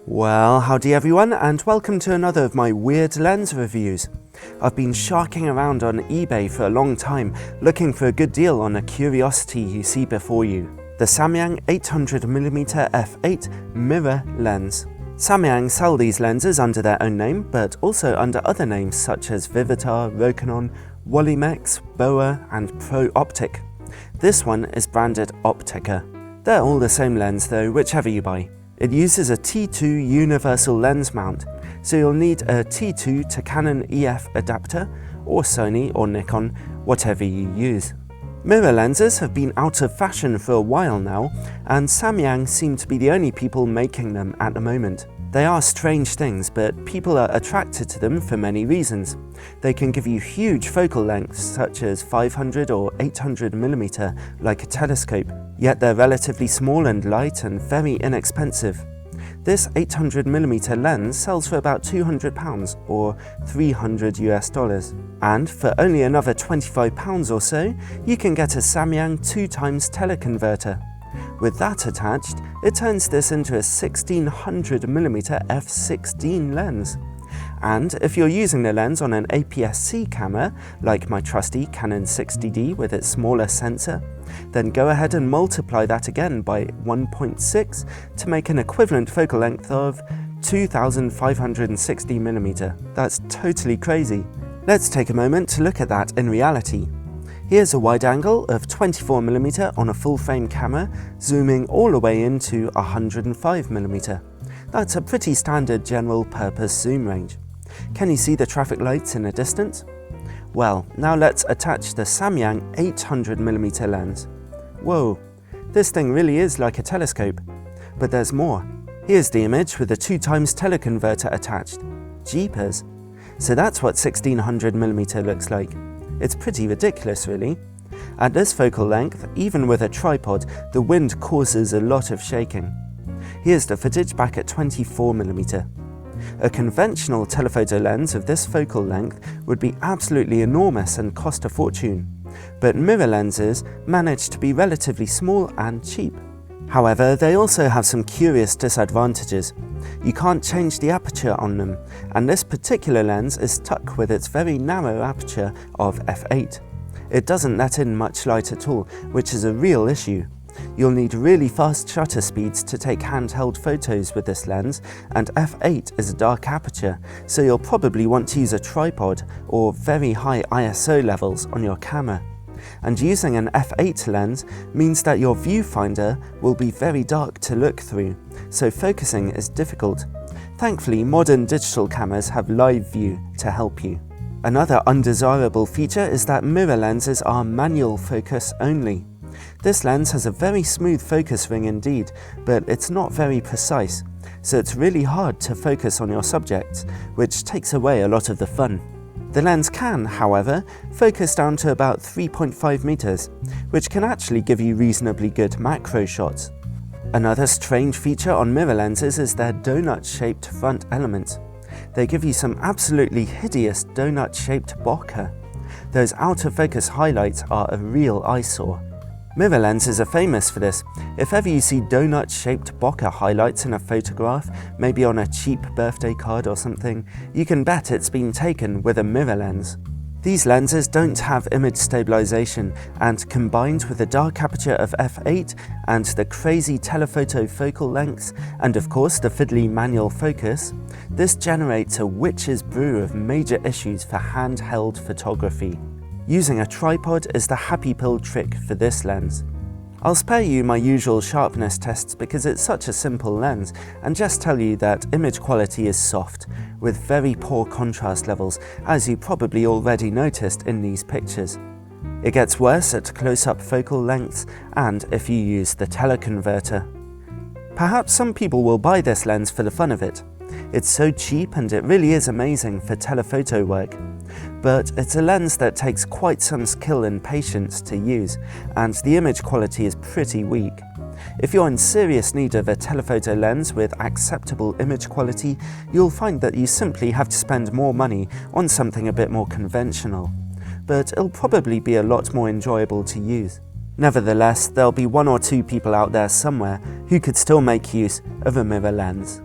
Well, howdy everyone, and welcome to another of my weird lens reviews. I've been sharking around on eBay for a long time, looking for a good deal on a curiosity you see before you. The Samyang 800mm f8 mirror lens. Samyang sell these lenses under their own name, but also under other names such as Vivitar, Rokinon, Wolimex, Boa, and Pro-optic. This one is branded Optica. They're all the same lens though, whichever you buy. It uses a T2 universal lens mount, so you'll need a T2 to Canon EF adapter, or Sony or Nikon, whatever you use. Mirror lenses have been out of fashion for a while now, and Samyang seem to be the only people making them at the moment. They are strange things, but people are attracted to them for many reasons. They can give you huge focal lengths such as 500 or 800mm like a telescope, yet they're relatively small and light and very inexpensive. This 800mm lens sells for about £200 or $300 US, and for only another £25 or so, you can get a Samyang 2x teleconverter. With that attached, it turns this into a 1600mm f16 lens. And if you're using the lens on an APS-C camera, like my trusty Canon 60D with its smaller sensor, then go ahead and multiply that again by 1.6 to make an equivalent focal length of 2560mm. That's totally crazy. Let's take a moment to look at that in reality. Here's a wide angle of 24mm on a full frame camera, zooming all the way into 105mm. That's a pretty standard general purpose zoom range. Can you see the traffic lights in the distance? Well, now let's attach the Samyang 800mm lens. Whoa, this thing really is like a telescope. But there's more. Here's the image with the 2x teleconverter attached. Jeepers. So that's what 1600mm looks like. It's pretty ridiculous really. At this focal length, even with a tripod, the wind causes a lot of shaking. Here's the footage back at 24mm. A conventional telephoto lens of this focal length would be absolutely enormous and cost a fortune, but mirror lenses manage to be relatively small and cheap. However, they also have some curious disadvantages. You can't change the aperture on them, and this particular lens is stuck with its very narrow aperture of f8. It doesn't let in much light at all, which is a real issue. You'll need really fast shutter speeds to take handheld photos with this lens, and f8 is a dark aperture, so you'll probably want to use a tripod or very high ISO levels on your camera. And using an f8 lens means that your viewfinder will be very dark to look through, so focusing is difficult. Thankfully, modern digital cameras have live view to help you. Another undesirable feature is that mirror lenses are manual focus only. This lens has a very smooth focus ring indeed, but it's not very precise, so it's really hard to focus on your subjects, which takes away a lot of the fun. The lens can, however, focus down to about 3.5 meters, which can actually give you reasonably good macro shots. Another strange feature on mirror lenses is their donut-shaped front element. They give you some absolutely hideous donut-shaped bokeh. Those out-of-focus highlights are a real eyesore. Mirror lenses are famous for this. If ever you see donut-shaped bokeh highlights in a photograph, maybe on a cheap birthday card or something, you can bet it's been taken with a mirror lens. These lenses don't have image stabilization, and combined with the dark aperture of f8 and the crazy telephoto focal lengths, and of course the fiddly manual focus, this generates a witch's brew of major issues for handheld photography. Using a tripod is the happy pill trick for this lens. I'll spare you my usual sharpness tests because it's such a simple lens, and just tell you that image quality is soft, with very poor contrast levels, as you probably already noticed in these pictures. It gets worse at close-up focal lengths and if you use the teleconverter. Perhaps some people will buy this lens for the fun of it. It's so cheap and it really is amazing for telephoto work. But it's a lens that takes quite some skill and patience to use, and the image quality is pretty weak. If you're in serious need of a telephoto lens with acceptable image quality, you'll find that you simply have to spend more money on something a bit more conventional. But it'll probably be a lot more enjoyable to use. Nevertheless, there'll be one or two people out there somewhere who could still make use of a mirror lens.